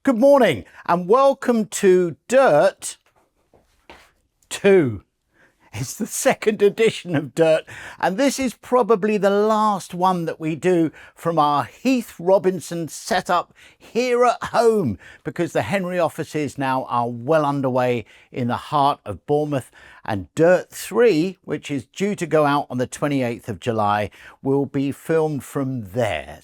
Good morning and welcome to Dirt 2. It's the second edition of Dirt, and this is probably the last one that we do from our Heath Robinson setup here at home, because the Henry offices now are well underway in the heart of Bournemouth, and Dirt 3, which is due to go out on the 28th of July, will be filmed from there.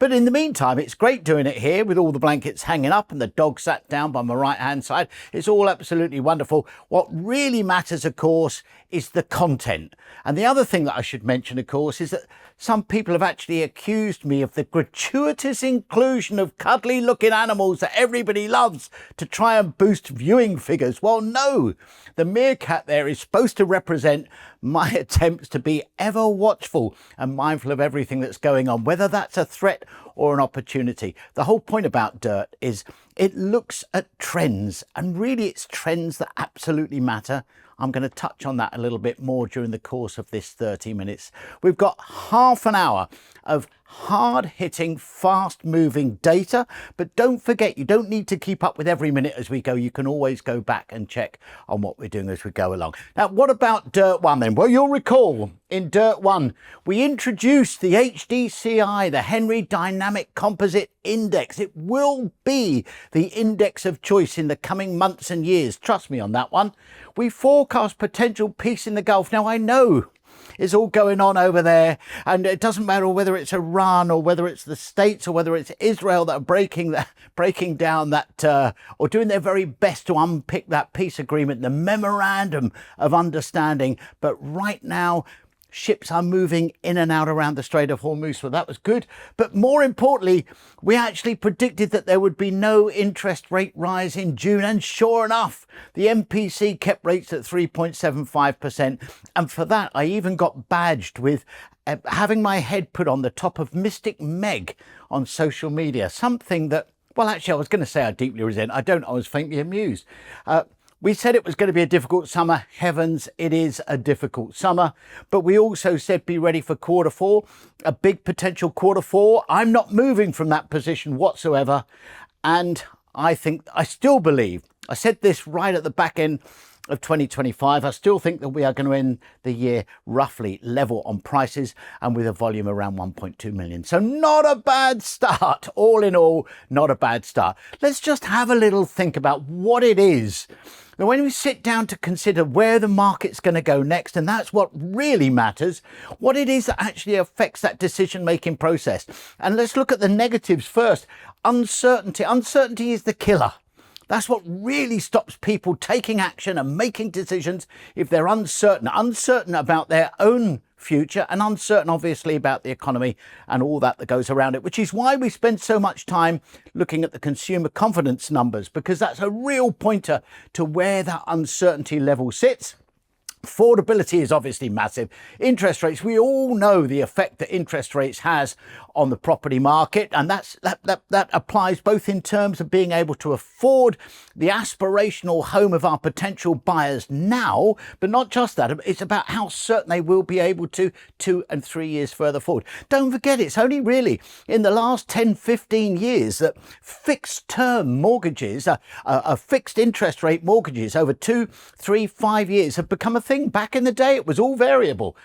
But in the meantime, it's great doing it here with all the blankets hanging up and the dog sat down by my right hand side. It's all absolutely wonderful. What really matters, of course, is the content. And the other thing that I should mention, of course, is that some people have actually accused me of the gratuitous inclusion of cuddly looking animals that everybody loves to try and boost viewing figures. Well, no, the meerkat there is supposed to represent my attempts to be ever watchful and mindful of everything that's going on, whether that's a threat or an opportunity. The whole point about Dirt is it looks at trends, and really it's trends that absolutely matter. I'm going to touch on that a little bit more during the course of this 30 minutes. We've got half an hour of hard-hitting, fast-moving data, but don't forget, you don't need to keep up with every minute as we go. You can always go back and check on what we're doing as we go along. Now, what about Dirt 1 then? Well, you'll recall in Dirt 1, we introduced the HDCI, the Henry Dynamic Composite Index. It will be the index of choice in the coming months and years. Trust me on that one. We forecast potential peace in the Gulf. Now, I know it's all going on over there, and it doesn't matter whether it's Iran or whether it's the States or whether it's Israel that are breaking down that or doing their very best to unpick that peace agreement, the memorandum of understanding. But right now, ships are moving in and out around the Strait of Hormuz, so that was good. But more importantly, we actually predicted that there would be no interest rate rise in June, and sure enough, the MPC kept rates at 3.75%, and for that I even got badged with having my head put on the top of Mystic Meg on social media, something that, well, actually I was going to say I deeply resent. I don't. I was faintly amused. We said it was going to be a difficult summer. Heavens, it is a difficult summer. But we also said be ready for quarter four, a big potential quarter four. I'm not moving from that position whatsoever. And I still believe, I said this right at the back end of 2025, I still think that we are going to end the year roughly level on prices and with a volume around 1.2 million. So not a bad start. All in all, not a bad start. Let's just have a little think about what it is. Now, when we sit down to consider where the market's going to go next, and that's what really matters, what it is that actually affects that decision-making process. And let's look at the negatives first. Uncertainty. Uncertainty is the killer. That's what really stops people taking action and making decisions if they're uncertain about their own future, and uncertain obviously about the economy and all that goes around it, which is why we spend so much time looking at the consumer confidence numbers, because that's a real pointer to where that uncertainty level sits. Affordability is obviously massive. Interest rates, we all know the effect that interest rates has on the property market, and that applies both in terms of being able to afford the aspirational home of our potential buyers now, but not just that, it's about how certain they will be able to 2 and 3 years further forward. Don't forget, it's only really in the last 10-15 years that fixed term mortgages, fixed interest rate mortgages over 2, 3, 5 years have become a thing. Back in the day, it was all variable.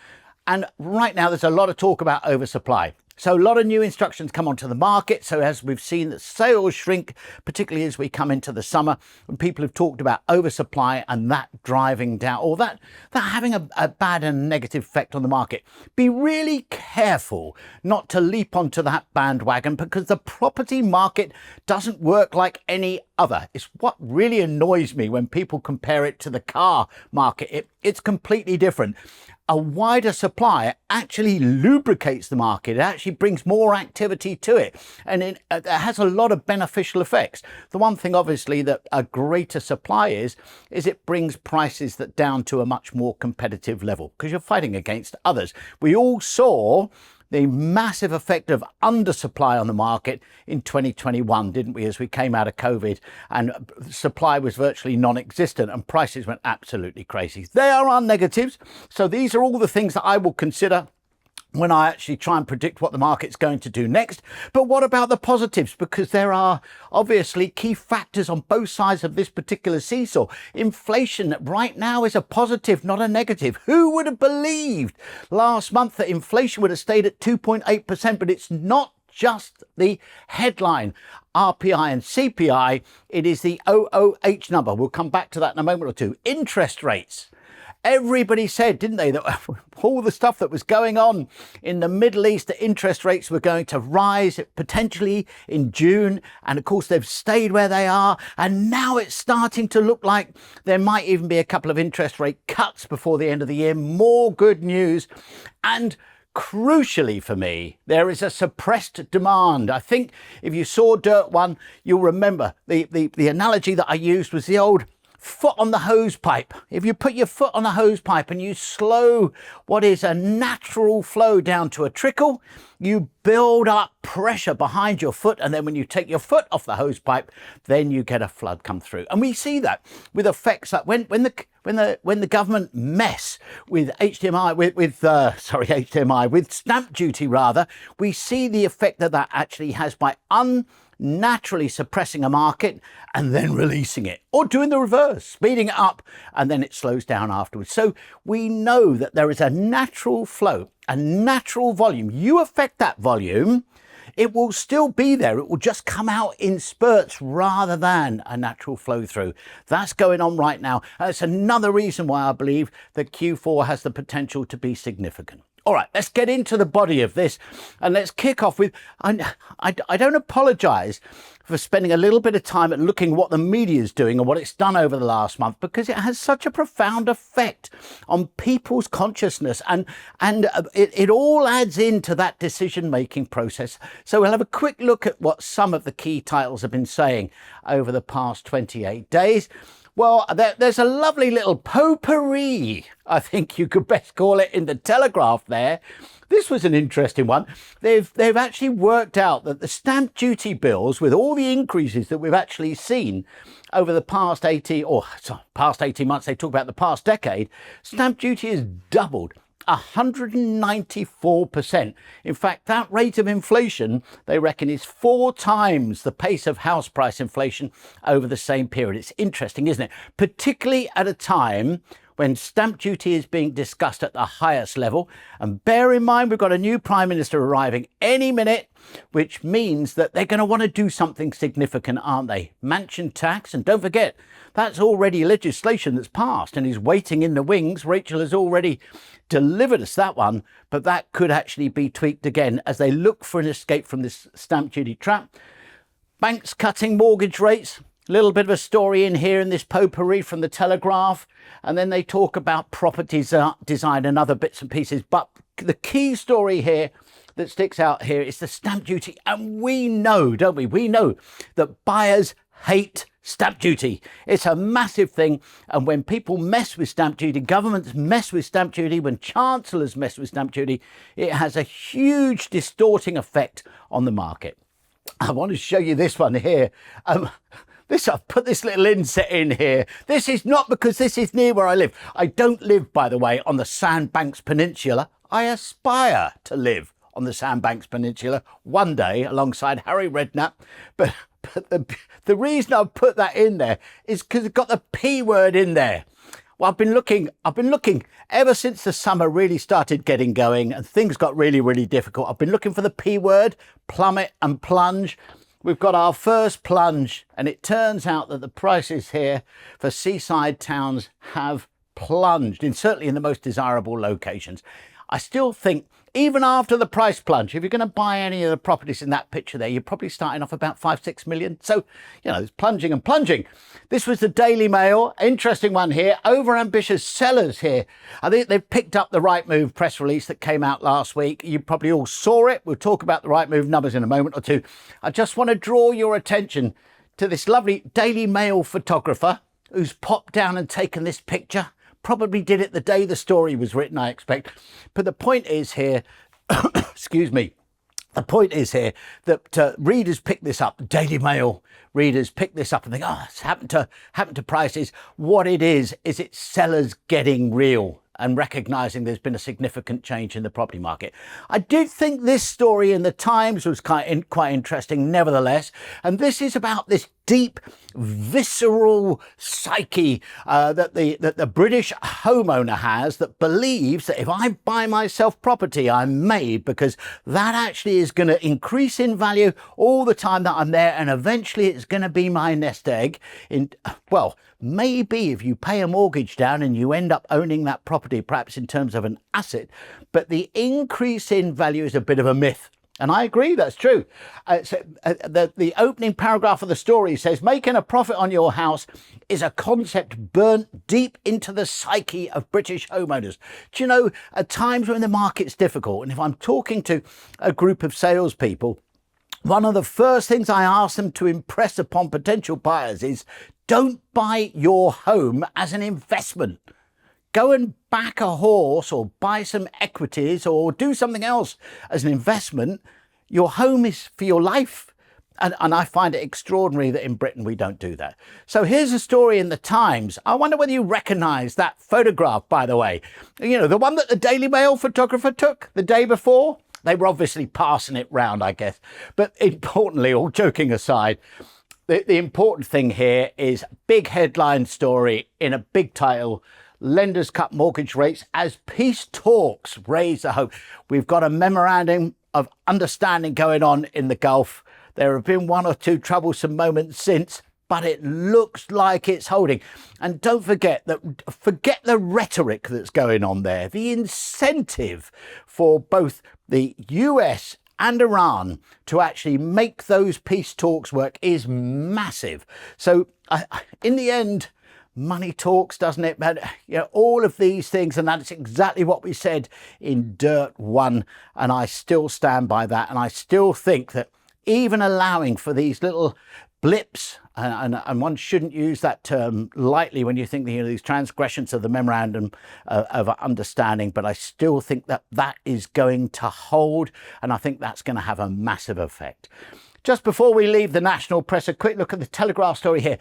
And right now, there's a lot of talk about oversupply. So a lot of new instructions come onto the market. So as we've seen, the sales shrink, particularly as we come into the summer, and people have talked about oversupply and that driving down, or that having a bad and negative effect on the market. Be really careful not to leap onto that bandwagon, because the property market doesn't work like any other. It's what really annoys me when people compare it to the car market. It's completely different. A wider supply actually lubricates the market. It actually brings more activity to it, and it has a lot of beneficial effects. The one thing obviously that a greater supply is it brings prices that down to a much more competitive level, because you're fighting against others. We all saw the massive effect of undersupply on the market in 2021, didn't we, as we came out of COVID and supply was virtually non-existent and prices went absolutely crazy. They are our negatives. So these are all the things that I will consider when I actually try and predict what the market's going to do next. But what about the positives? Because there are obviously key factors on both sides of this particular seesaw. Inflation right now is a positive, not a negative. Who would have believed last month that inflation would have stayed at 2.8%? But it's not just the headline RPI and CPI. It is the OOH number. We'll come back to that in a moment or two. Interest rates. Everybody said, didn't they, that all the stuff that was going on in the Middle East, the interest rates were going to rise potentially in June. And of course, they've stayed where they are. And now it's starting to look like there might even be a couple of interest rate cuts before the end of the year. More good news. And crucially for me, there is a suppressed demand. I think if you saw Dirt 1, you'll remember the analogy that I used was the old foot on the hose pipe. If you put your foot on a hose pipe and you slow what is a natural flow down to a trickle, you build up pressure behind your foot, and then when you take your foot off the hose pipe, then you get a flood come through. And we see that with effects like when the government mess with with stamp duty rather, we see the effect that actually has by naturally suppressing a market and then releasing it, or doing the reverse, speeding it up, and then it slows down afterwards. So we know that there is a natural flow, a natural volume. You affect that volume, it will still be there. It will just come out in spurts rather than a natural flow through. That's going on right now. That's another reason why I believe that Q4 has the potential to be significant. All right, let's get into the body of this, and let's kick off with, I don't apologise for spending a little bit of time at looking what the media is doing and what it's done over the last month, because it has such a profound effect on people's consciousness, and it all adds into that decision-making process. So we'll have a quick look at what some of the key titles have been saying over the past 28 days. Well, there's a lovely little potpourri, I think you could best call it, in the Telegraph there. This was an interesting one. They've actually worked out that the stamp duty bills, with all the increases that we've actually seen over the past 18 months, they talk about the past decade, stamp duty has doubled. 194%. In fact, that rate of inflation, they reckon, is 4 times the pace of house price inflation over the same period. It's interesting, isn't it? Particularly at a time when stamp duty is being discussed at the highest level. And bear in mind, we've got a new Prime Minister arriving any minute, which means that they're going to want to do something significant, aren't they? Mansion tax, and don't forget, that's already legislation that's passed and is waiting in the wings. Rachel has already delivered us that one, but that could actually be tweaked again as they look for an escape from this stamp duty trap. Banks cutting mortgage rates. A little bit of a story in here in this potpourri from the Telegraph. And then they talk about property design and other bits and pieces. But the key story here that sticks out here is the stamp duty. And we know, don't we? We know that buyers hate stamp duty. It's a massive thing. And when people mess with stamp duty, governments mess with stamp duty, when chancellors mess with stamp duty, it has a huge distorting effect on the market. I want to show you this one here. I've put this little inset in here. This is not because this is near where I live. I don't live, by the way, on the Sandbanks Peninsula. I aspire to live on the Sandbanks Peninsula one day alongside Harry Redknapp. But the reason I've put that in there is because it's got the P word in there. Well, I've been looking ever since the summer really started getting going and things got really, really difficult. I've been looking for the P word, plummet and plunge. We've got our first plunge, and it turns out that the prices here for seaside towns have plunged, certainly in the most desirable locations. I still think, even after the price plunge, if you're going to buy any of the properties in that picture there, you're probably starting off about 5-6 million. So, it's plunging and plunging. This was the Daily Mail. Interesting one here. Overambitious sellers here. I think they've picked up the Rightmove press release that came out last week. You probably all saw it. We'll talk about the Rightmove numbers in a moment or two. I just want to draw your attention to this lovely Daily Mail photographer who's popped down and taken this picture. Probably did it the day the story was written, I expect. But the point is here, excuse me, the point is here that readers pick this up, Daily Mail readers pick this up and think, it's happened to prices. What it is it's sellers getting real. and recognising there's been a significant change in the property market. I did think this story in the Times was quite interesting nevertheless, and this is about this deep, visceral psyche that the British homeowner has, that believes that if I buy myself property, I'm made, because that actually is going to increase in value all the time that I'm there, and eventually it's going to be my nest egg. Well, maybe if you pay a mortgage down and you end up owning that property, perhaps in terms of an asset, but the increase in value is a bit of a myth. And I agree, that's true. The opening paragraph of the story says, making a profit on your house is a concept burnt deep into the psyche of British homeowners. Do you know, at times when the market's difficult, and if I'm talking to a group of salespeople, one of the first things I ask them to impress upon potential buyers is, don't buy your home as an investment. Go and back a horse or buy some equities or do something else as an investment. Your home is for your life. And I find it extraordinary that in Britain we don't do that. So here's a story in the Times. I wonder whether you recognise that photograph, by the way. You know, the one that the Daily Mail photographer took the day before. They were obviously passing it round, I guess. But importantly, all joking aside, the important thing here is big headline story in a big title. Lenders cut mortgage rates as peace talks raise the hope. We've got a memorandum of understanding going on in the Gulf. There have been one or two troublesome moments since, but it looks like it's holding. And don't forget the rhetoric that's going on there. The incentive for both the US and Iran to actually make those peace talks work is massive. So in the end, money talks, doesn't it? But you know, all of these things, and that's exactly what we said in Dirt 1, and I still stand by that. And I still think that even allowing for these little blips, and one shouldn't use that term lightly when you think these transgressions of the memorandum of understanding, but I still think that that is going to hold, and I think that's going to have a massive effect. Just before we leave the national press, a quick look at the Telegraph story here.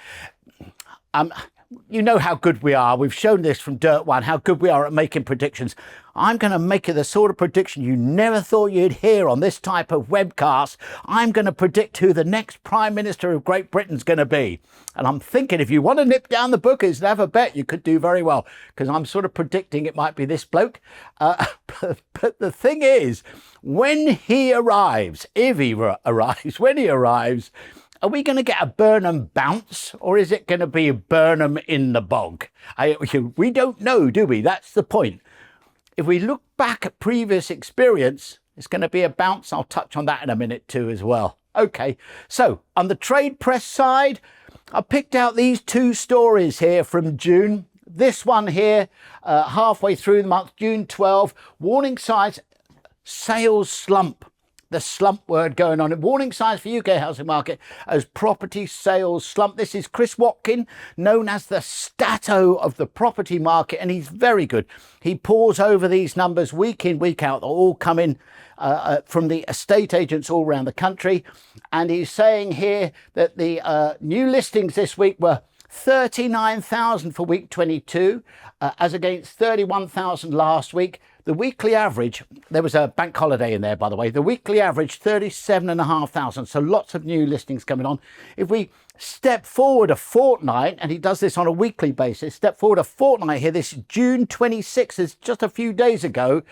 You know how good we are. We've shown this from Dirt 1, how good we are at making predictions. I'm going to make you the sort of prediction you never thought you'd hear on this type of webcast. I'm going to predict who the next Prime Minister of Great Britain's going to be. And I'm thinking if you want to nip down the bookies and have a bet, you could do very well, because I'm sort of predicting it might be this bloke. But the thing is, when he arrives, if he arrives, when he arrives, are we going to get a Burnham bounce, or is it going to be a Burnham in the bog? We don't know, do we? That's the point. If we look back at previous experience, it's going to be a bounce. I'll touch on that in a minute too as well. Okay, so on the trade press side, I picked out these two stories here from June. This one here, halfway through the month, June 12, warning signs, sales slump. The slump word going on. Warning signs for UK housing market as property sales slump. This is Chris Watkin, known as the Stato of the property market, and he's very good. He pores over these numbers week in, week out. They're all coming from the estate agents all around the country. And he's saying here that the new listings this week were 39,000 for week 22, as against 31,000 last week. The weekly average, there was a bank holiday in there, by the way, the weekly average 37,500. So lots of new listings coming on. If we step forward a fortnight, and he does this on a weekly basis, step forward a fortnight here, this June 26th, is just a few days ago.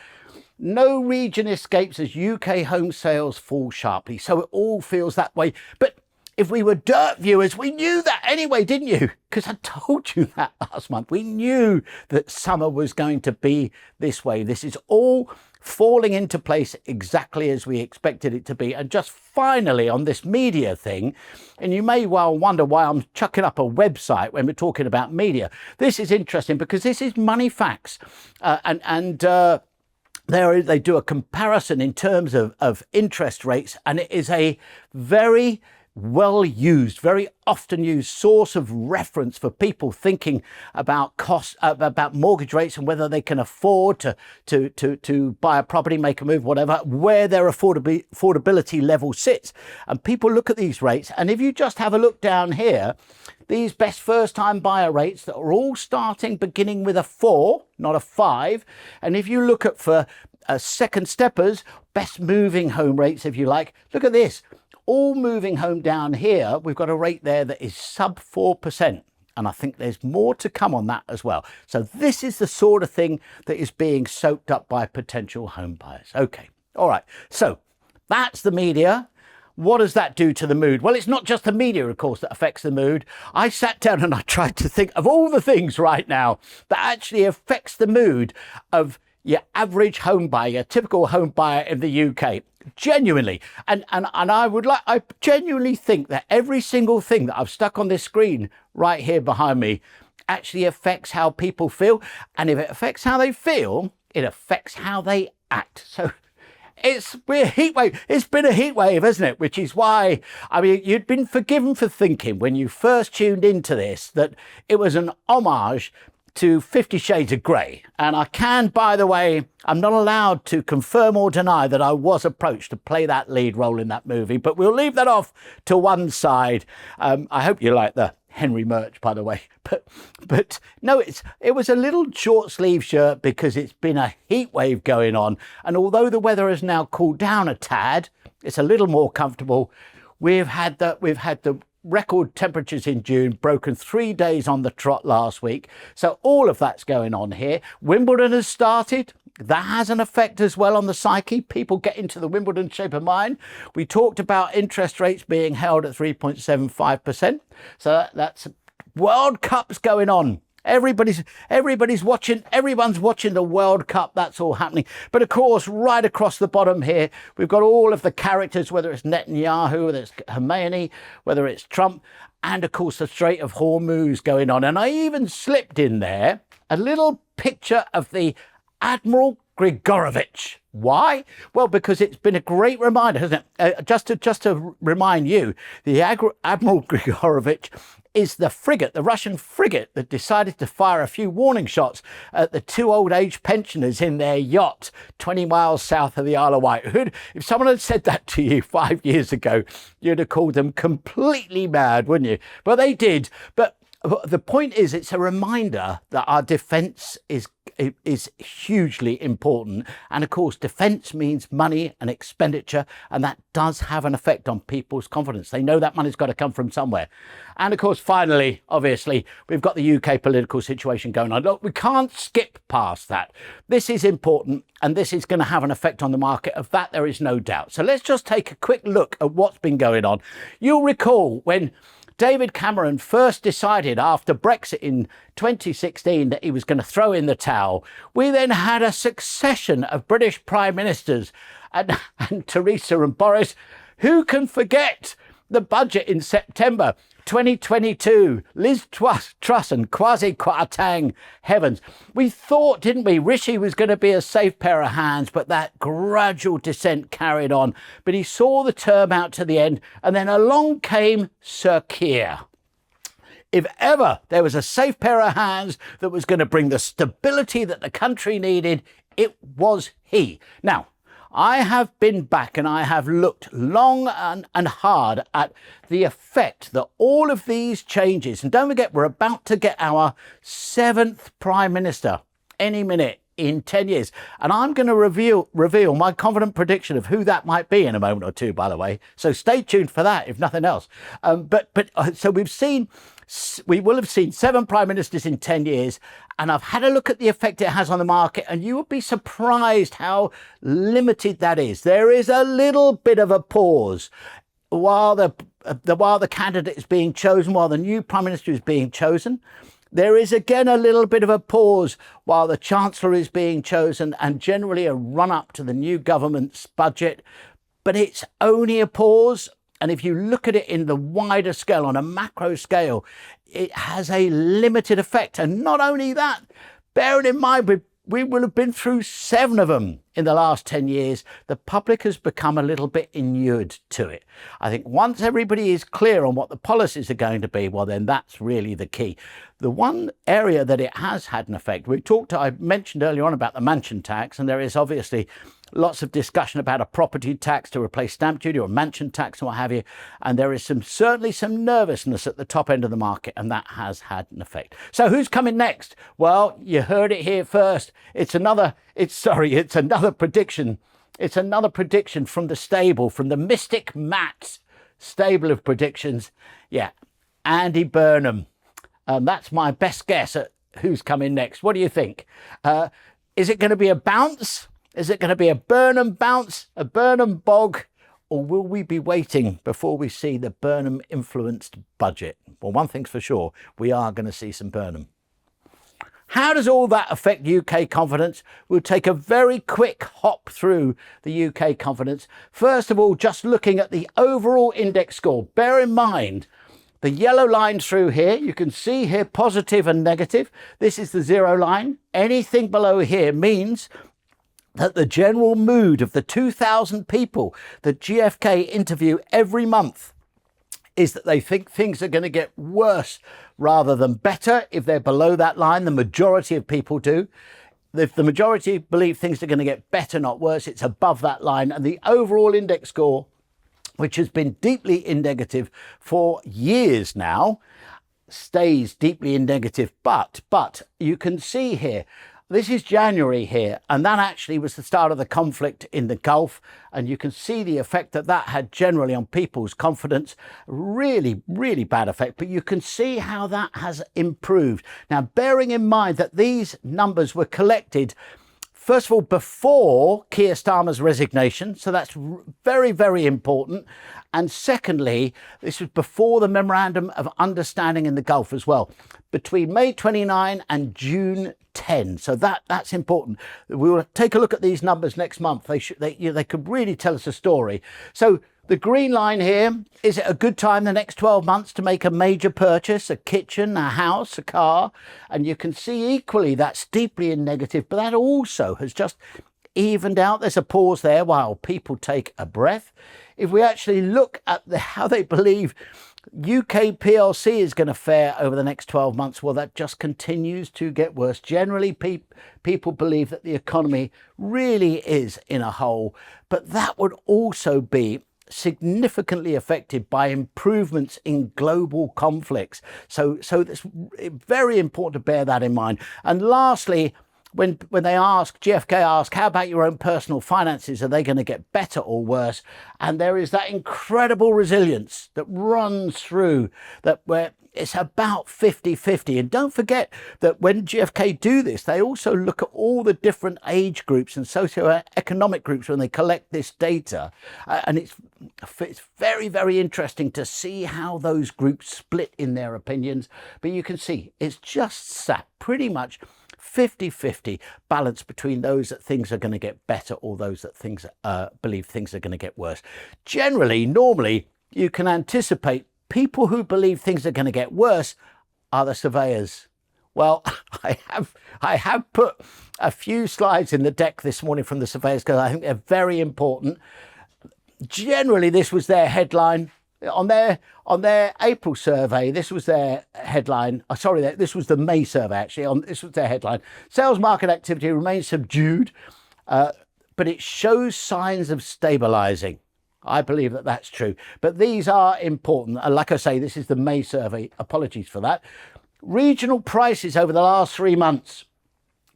No region escapes as UK home sales fall sharply. So it all feels that way. But if we were Dirt viewers, we knew that anyway, didn't you? Because I told you that last month. We knew that summer was going to be this way. This is all falling into place exactly as we expected it to be. And just finally on this media thing, and you may well wonder why I'm chucking up a website when we're talking about media. This is interesting because this is Money Facts. They do a comparison in terms of interest rates, and it is a very well used, very often used source of reference for people thinking about costs, about mortgage rates and whether they can afford to buy a property, make a move, whatever, where their affordability level sits. And people look at these rates, and if you just have a look down here, these best first-time buyer rates that are all beginning with a 4, not a 5. And if you look at for second steppers, best moving home rates, if you like, look at this. All moving home down here, we've got a rate there that is sub 4%. And I think there's more to come on that as well. So this is the sort of thing that is being soaked up by potential home buyers. Okay, all right. So that's the media. What does that do to the mood? Well, it's not just the media, of course, that affects the mood. I sat down and I tried to think of all the things right now that actually affects the mood of your average home buyer, your typical home buyer in the UK. Genuinely. And I genuinely think that every single thing that I've stuck on this screen right here behind me actually affects how people feel. And if it affects how they feel, it affects how they act. So we're a heat wave. It's been a heat wave, hasn't it? Which is why, I mean, you'd been forgiven for thinking when you first tuned into this that it was an homage to 50 Shades of Grey. And I can, by the way, I'm not allowed to confirm or deny that I was approached to play that lead role in that movie, but we'll leave that off to one side. I hope you like the Henry merch, by the way. But no, it was a little short sleeve shirt because it's been a heat wave going on. And although the weather has now cooled down a tad, it's a little more comfortable. We've had the record temperatures in June, broken 3 days on the trot last week. So all of that's going on here. Wimbledon has started. That has an effect as well on the psyche. People get into the Wimbledon shape of mind. We talked about interest rates being held at 3.75%. So that's World Cup's going on. Everybody's watching, everyone's watching the World Cup. That's all happening. But of course, right across the bottom here, we've got all of the characters, whether it's Netanyahu, whether it's Khomeini, whether it's Trump, and of course the Strait of Hormuz going on. And I even slipped in there a little picture of the Admiral Grigorovich. Why? Well, because it's been a great reminder, hasn't it? Just to remind you, the Admiral Grigorovich is the frigate, the Russian frigate that decided to fire a few warning shots at the 2 old age pensioners in their yacht 20 miles south of the Isle of Wight. If someone had said that to you 5 years ago, you'd have called them completely mad, wouldn't you? But they did. But the point is, it's a reminder that our defence is hugely important. And of course, defence means money and expenditure, and that does have an effect on people's confidence. They know that money's got to come from somewhere. And of course, finally, obviously, we've got the UK political situation going on. Look, we can't skip past that. This is important, and this is going to have an effect on the market. Of that, there is no doubt. So let's just take a quick look at what's been going on. You'll recall when David Cameron first decided after Brexit in 2016 that he was going to throw in the towel. We then had a succession of British Prime Ministers and Theresa and Boris. Who can forget the budget in September 2022? Liz Truss and Kwasi Kwarteng, heavens. We thought, didn't we, Rishi was going to be a safe pair of hands, but that gradual descent carried on. But he saw the term out to the end, and then along came Sir Keir. If ever there was a safe pair of hands that was going to bring the stability that the country needed, it was he. Now, I have been back and I have looked long and hard at the effect that all of these changes, and don't forget, we're about to get our 7th Prime Minister any minute in 10 years. And I'm going to reveal my confident prediction of who that might be in a moment or two, by the way. So stay tuned for that, if nothing else. So we will have seen 7 Prime Ministers in 10 years. And I've had a look at the effect it has on the market, and you would be surprised how limited that is. There is a little bit of a pause while the candidate is being chosen, while the new Prime Minister is being chosen. There is again a little bit of a pause while the Chancellor is being chosen, and generally a run up to the new government's budget. But it's only a pause. And if you look at it in the wider scale, on a macro scale, it has a limited effect. And not only that, bearing in mind, we will have been through 7 of them in the last 10 years, the public has become a little bit inured to it. I think once everybody is clear on what the policies are going to be, well, then that's really the key. The one area that it has had an effect, I mentioned earlier on about the mansion tax, and there is obviously lots of discussion about a property tax to replace stamp duty or a mansion tax and what have you. And there is certainly some nervousness at the top end of the market, and that has had an effect. So who's coming next? Well, you heard it here first. It's another prediction. It's another prediction from the stable, from the Mystic Matt's stable of predictions. Yeah, Andy Burnham. That's my best guess at who's coming next. What do you think? Is it going to be a bounce? Is it going to be a Burnham bounce, a Burnham bog, or will we be waiting before we see the Burnham influenced budget? Well, one thing's for sure, we are going to see some Burnham. How does all that affect UK confidence? We'll take a very quick hop through the UK confidence. First of all, just looking at the overall index score. Bear in mind, the yellow line through here, you can see here positive and negative. This is the 0 line. Anything below here means that the general mood of the 2,000 people that GfK interview every month is that they think things are going to get worse rather than better if they're below that line. The majority of people do. If the majority believe things are going to get better, not worse, it's above that line. And the overall index score, which has been deeply in negative for years now, stays deeply in negative. But you can see here, this is January here, and that actually was the start of the conflict in the Gulf, and you can see the effect that that had generally on people's confidence. Really, really bad effect, but you can see how that has improved. Now, bearing in mind that these numbers were collected, first of all, before Keir Starmer's resignation, so that's very, very important. And secondly, this was before the Memorandum of Understanding in the Gulf as well, between May 29 and June 10. So that's important. We will take a look at these numbers next month. They could really tell us a story. So the green line here, is it a good time the next 12 months to make a major purchase, a kitchen, a house, a car? And you can see equally that's deeply in negative, but that also has just evened out. There's a pause there while people take a breath. If we actually look at how they believe UK PLC is going to fare over the next 12 months, well, that just continues to get worse. Generally, people believe that the economy really is in a hole, but that would also be significantly affected by improvements in global conflicts. So it's very important to bear that in mind. And lastly, when GfK ask, how about your own personal finances? Are they going to get better or worse? And there is that incredible resilience that runs through that, where it's about 50-50. And don't forget that when GfK do this, they also look at all the different age groups and socio-economic groups when they collect this data. And it's very, very interesting to see how those groups split in their opinions. But you can see it's just sat pretty much 50-50 balance between those that things are going to get better or those that believe things are going to get worse. Generally, normally, you can anticipate people who believe things are going to get worse are the surveyors. Well, I have put a few slides in the deck this morning from the surveyors because I think they're very important. Generally, this was their headline. On their April survey, this was their headline. This was the May survey, actually. This was their headline. Sales market activity remains subdued, but it shows signs of stabilising. I believe that that's true. But these are important. And like I say, this is the May survey. Apologies for that. Regional prices over the last 3 months.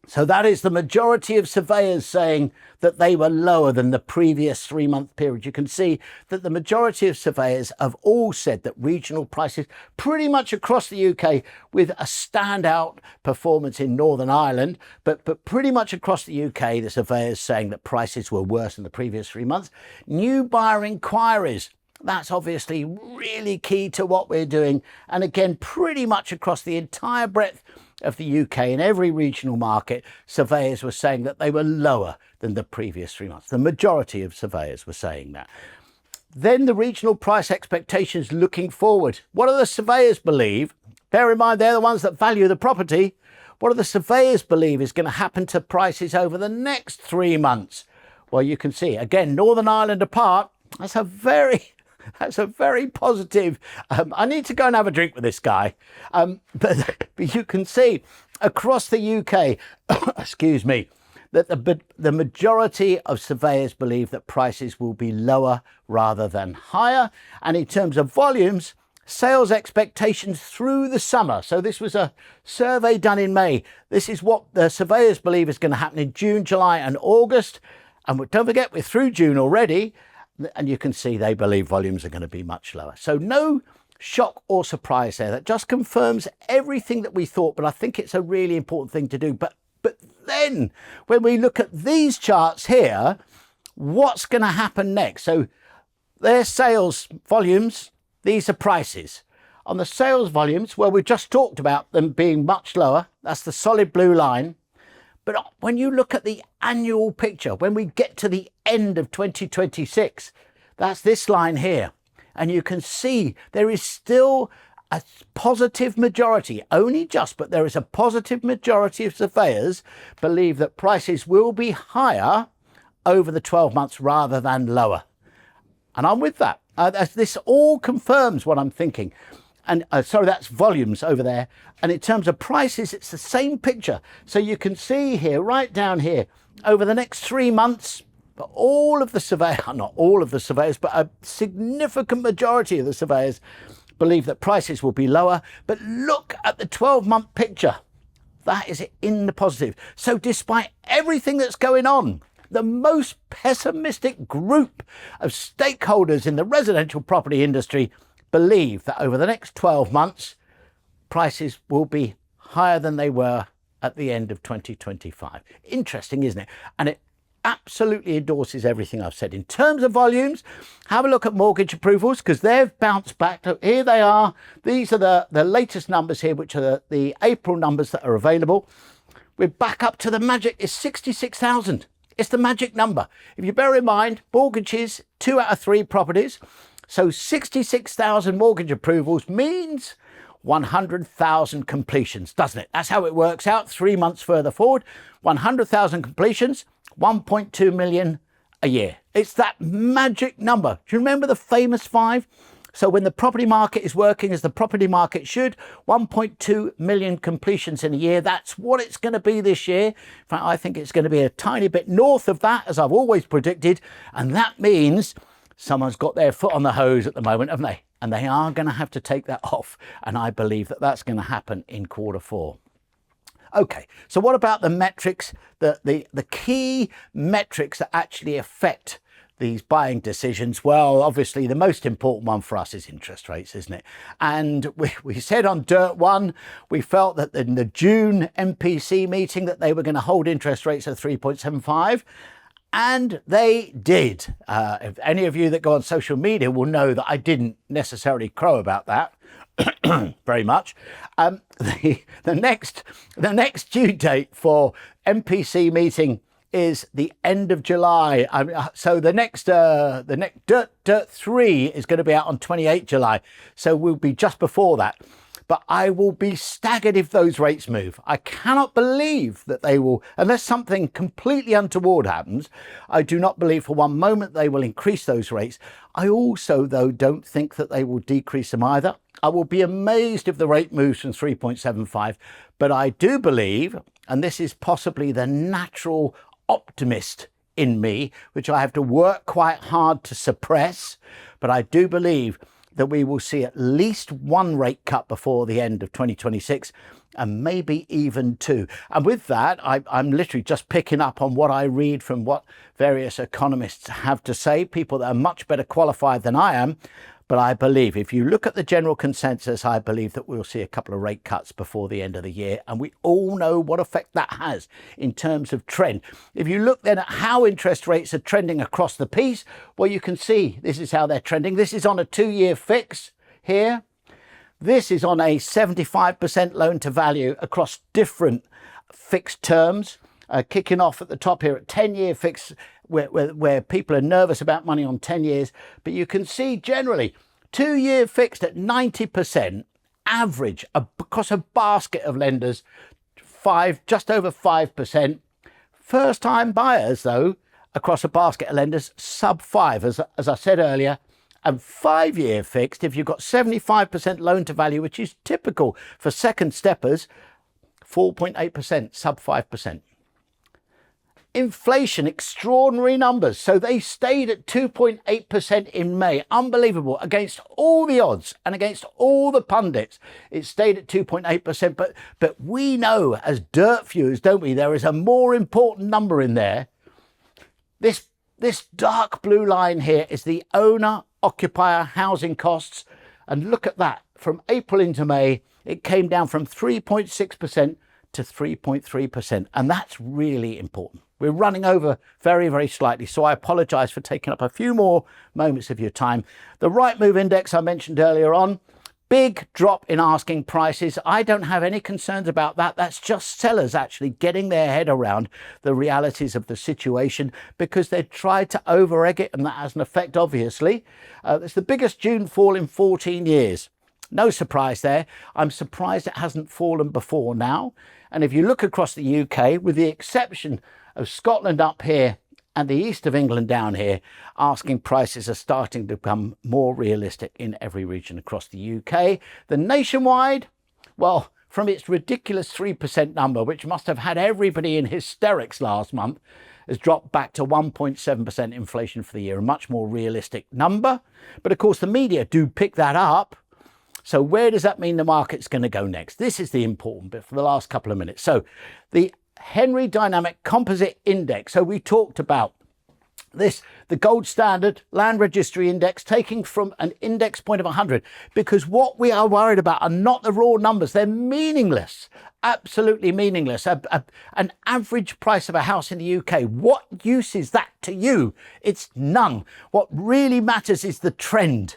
So that is the majority of surveyors saying that they were lower than the previous 3-month period. You can see that the majority of surveyors have all said that regional prices pretty much across the UK, with a standout performance in Northern Ireland, but pretty much across the UK, the surveyors saying that prices were worse than the previous 3 months. New buyer inquiries. That's obviously really key to what we're doing. And again, pretty much across the entire breadth of the UK, in every regional market, surveyors were saying that they were lower than the previous 3 months. The majority of surveyors were saying that. Then the regional price expectations looking forward. What do the surveyors believe? Bear in mind, they're the ones that value the property. What do the surveyors believe is going to happen to prices over the next 3 months? Well, you can see again, Northern Ireland apart. That's a very positive. I need to go and have a drink with this guy. But you can see across the UK, excuse me, that the majority of surveyors believe that prices will be lower rather than higher. And in terms of volumes, sales expectations through the summer. So this was a survey done in May. This is what the surveyors believe is going to happen in June, July and August. And don't forget, we're through June already. And you can see they believe volumes are going to be much lower. So no shock or surprise there. That just confirms everything that we thought. But I think it's a really important thing to do. But then when we look at these charts here, what's going to happen next? So their sales volumes, these are prices. On the sales volumes, well, we've just talked about them being much lower. That's the solid blue line. But when you look at the annual picture, when we get to the end of 2026, that's this line here. And you can see there is still a positive majority, only just, but there is a positive majority of surveyors believe that prices will be higher over the 12 months rather than lower. And I'm with that. This all confirms what I'm thinking. And sorry, that's volumes over there. And in terms of prices, it's the same picture. So you can see here, right down here, over the next 3 months, but all of the surveyors, not all of the surveyors, but a significant majority of the surveyors believe that prices will be lower. But look at the 12-month picture. That is in the positive. So despite everything that's going on, the most pessimistic group of stakeholders in the residential property industry believe that over the next 12 months, prices will be higher than they were at the end of 2025. Interesting, isn't it? And it absolutely endorses everything I've said. In terms of volumes, have a look at mortgage approvals because they've bounced back. Here they are. These are the latest numbers here, which are the April numbers that are available. We're back up to the magic is 66,000. It's the magic number. If you bear in mind, mortgages, 2 out of 3 properties. So 66,000 mortgage approvals means 100,000 completions, doesn't it? That's how it works out 3 months further forward. 100,000 completions, 1.2 million a year. It's that magic number. Do you remember the famous 5? So when the property market is working as the property market should, 1.2 million completions in a year. That's what it's going to be this year. In fact, I think it's going to be a tiny bit north of that, as I've always predicted. And that means someone's got their foot on the hose at the moment, haven't they? And they are going to have to take that off. And I believe that that's going to happen in Q4. Okay, so what about the metrics, the key metrics that actually affect these buying decisions? Well, obviously the most important one for us is interest rates, isn't it? And we said on Dirt 1, we felt that in the June MPC meeting that they were going to hold interest rates at 3.75. And they did. If any of you that go on social media will know that I didn't necessarily crow about that very much. The next due date for MPC meeting is the end of July. So the next Dirt 3 is going to be out on 28 July. So we'll be just before that. But I will be staggered if those rates move. I cannot believe that they will, unless something completely untoward happens, I do not believe for one moment they will increase those rates. I also, though, don't think that they will decrease them either. I will be amazed if the rate moves from 3.75, but I do believe, and this is possibly the natural optimist in me, which I have to work quite hard to suppress, but I do believe that we will see at least 1 rate cut before the end of 2026 and maybe even 2. And with that, I'm literally just picking up on what I read from what various economists have to say, people that are much better qualified than I am. But I believe if you look at the general consensus, I believe that we'll see a couple of rate cuts before the end of the year. And we all know what effect that has in terms of trend. If you look then at how interest rates are trending across the piece, well, you can see this is how they're trending. This is on a 2-year fix here. This is on a 75% loan to value across different fixed terms, kicking off at the top here at 10-year fix, where people are nervous about money on 10 years. But you can see generally 2-year fixed at 90% average across a basket of lenders, just over 5%. First time buyers though, across a basket of lenders, sub 5, as I said earlier, and 5-year fixed, if you've got 75% loan to value, which is typical for second steppers, 4.8%, sub 5%. Inflation, extraordinary numbers. So they stayed at 2.8% in May. Unbelievable. Against all the odds and against all the pundits, it stayed at 2.8%. But we know as dirt viewers, don't we, there is a more important number in there. This dark blue line here is the owner-occupier housing costs. And look at that. From April into May, it came down from 3.6% to 3.3%. And that's really important. We're running over very, very slightly, so I apologise for taking up a few more moments of your time. The Rightmove index I mentioned earlier on, big drop in asking prices. I don't have any concerns about that. That's just sellers actually getting their head around the realities of the situation because they tried to over-egg it, and that has an effect, obviously. It's the biggest June fall in 14 years. No surprise there. I'm surprised it hasn't fallen before now. And if you look across the UK, with the exception of Scotland up here and the east of England down here, asking prices are starting to become more realistic in every region across the UK. The nationwide, well, from its ridiculous 3% number, which must have had everybody in hysterics last month, has dropped back to 1.7% inflation for the year, a much more realistic number. But of course, the media do pick that up. So where does that mean the market's going to go next? This is the important bit for the last couple of minutes. So the Henry Dynamic Composite Index. So we talked about this, the gold standard land registry index, taking from an index point of 100, because what we are worried about are not the raw numbers. They're meaningless, absolutely meaningless. An average price of a house in the UK, what use is that to you? It's none. What really matters is the trend.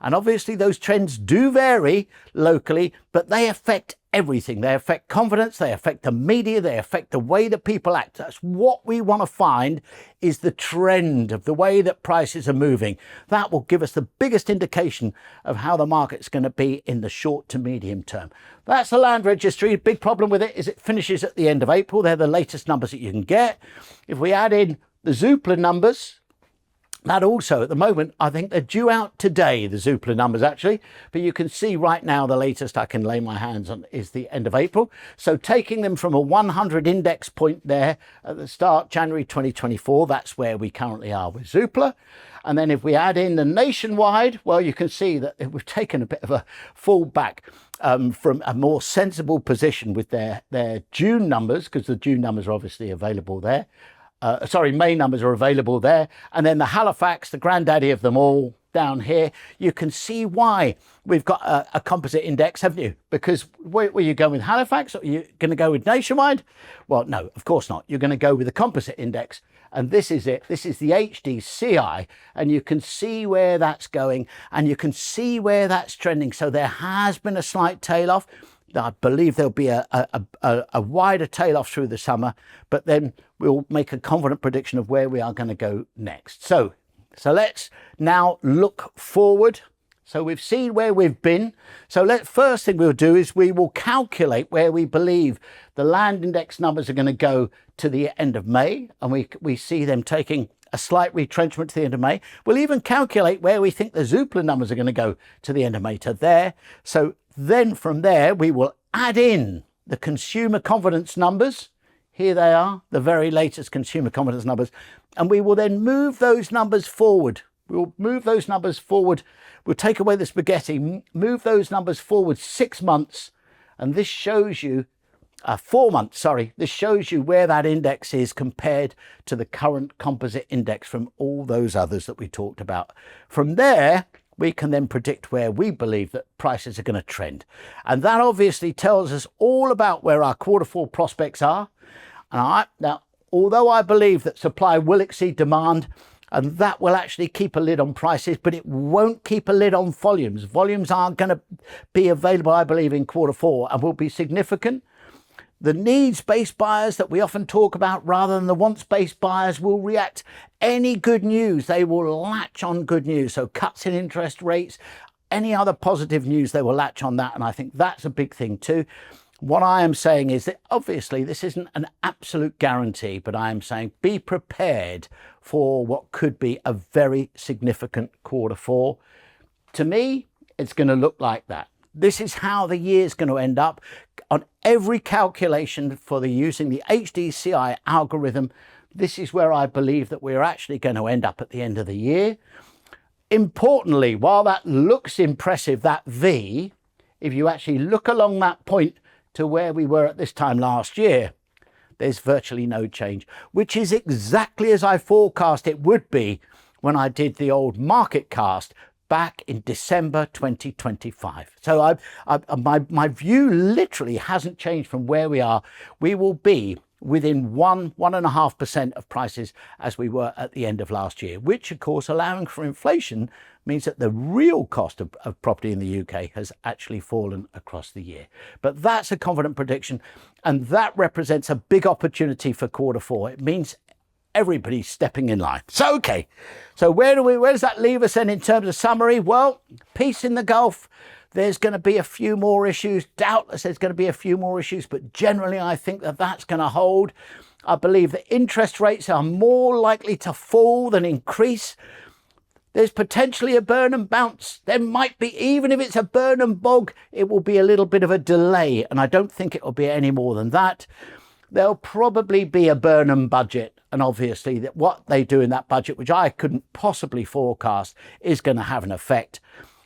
And obviously those trends do vary locally, but they affect everything. They affect confidence, they affect the media, they affect the way that people act. That's what we want to find, is the trend of the way that prices are moving. That will give us the biggest indication of how the market's going to be in the short to medium term. That's the land registry. Big problem with it is it finishes at the end of April. They're the latest numbers that you can get. If we add in the Zoopla numbers, that also, at the moment, I think they're due out today, the Zoopla numbers actually. But you can see right now the latest I can lay my hands on is the end of April. So taking them from a 100 index point there at the start, January 2024, that's where we currently are with Zoopla. And then if we add in the nationwide, well, you can see that we've taken a bit of a fall back from a more sensible position with their June numbers, because the June numbers are obviously available there. May numbers are available there. And then the Halifax, the granddaddy of them all, down here. You can see why we've got a composite index, haven't you? Because where you going with Halifax? Or are you going to go with nationwide? Well, no, of course not. You're going to go with the composite index. And this is it. This is the HDCI. And you can see where that's going. And you can see where that's trending. So there has been a slight tail off. I believe there'll be a wider tail off through the summer, but then we'll make a confident prediction of where we are going to go next. So let's now look forward. So we've seen where we've been. So first thing we'll do is we will calculate where we believe the land index numbers are going to go to the end of May. And we see them taking a slight retrenchment to the end of May. We'll even calculate where we think the Zoopla numbers are going to go to the end of May to there. So then from there, we will add in the consumer confidence numbers. Here they are, the very latest consumer confidence numbers. And we will then move those numbers forward. We'll move those numbers forward. We'll take away the spaghetti, move those numbers forward 6 months. And this shows you, 4 months, sorry. This shows you where that index is compared to the current composite index from all those others that we talked about. From there, we can then predict where we believe that prices are going to trend. And that obviously tells us all about where our Q4 prospects are. And now, although I believe that supply will exceed demand, and that will actually keep a lid on prices, but it won't keep a lid on volumes. Volumes are going to be available, I believe, in Q4 and will be significant. The needs-based buyers that we often talk about rather than the wants-based buyers will react. Any good news, they will latch on good news. So cuts in interest rates, any other positive news, they will latch on that. And I think that's a big thing too. What I am saying is that obviously this isn't an absolute guarantee, but I am saying be prepared for what could be a very significant quarter four. To me, it's going to look like that. This is how the year is going to end up. On every calculation for using the HDCI algorithm, this is where I believe that we're actually going to end up at the end of the year. Importantly, while that looks impressive, that V, if you actually look along that point to where we were at this time last year, there's virtually no change, which is exactly as I forecast it would be when I did the old market cast back in December 2025. So my view literally hasn't changed from where we are. We will be within 1.5% of prices as we were at the end of last year, which of course, allowing for inflation, means that the real cost of property in the UK has actually fallen across the year. But that's a confident prediction, and that represents a big opportunity for quarter four. It means everybody's stepping in line. So, okay, so where does that leave us then in terms of summary? Well, peace in the Gulf. There's going to be a few more issues. Doubtless there's going to be a few more issues, but generally I think that that's going to hold. I believe that interest rates are more likely to fall than increase. There's potentially a burn and bounce. There might be, even if it's a burn and bog, it will be a little bit of a delay, and I don't think it will be any more than that. There'll probably be a Burnham budget, and obviously that what they do in that budget, which I couldn't possibly forecast, is going to have an effect.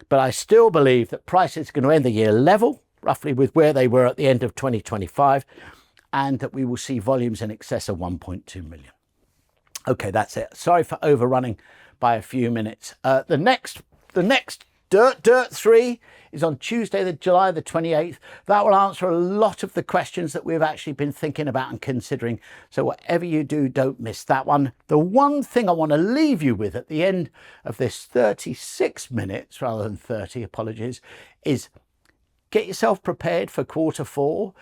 But I still believe that prices are going to end the year level, roughly with where they were at the end of 2025, and that we will see volumes in excess of 1.2 million. Okay, that's it. Sorry for overrunning by a few minutes. The next Dirt 3 is on Tuesday, July the 28th. That will answer a lot of the questions that we've actually been thinking about and considering. So whatever you do, don't miss that one. The one thing I want to leave you with at the end of this 36 minutes, rather than 30, apologies, is get yourself prepared for quarter four.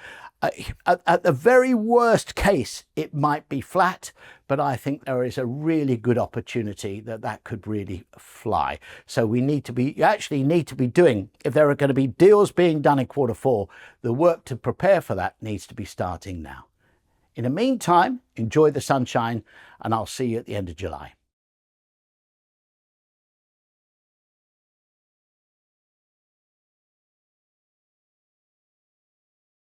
At the very worst case, it might be flat, but I think there is a really good opportunity that could really fly. So you actually need to be doing, if there are going to be deals being done in quarter four, the work to prepare for that needs to be starting now. In the meantime, enjoy the sunshine, and I'll see you at the end of July.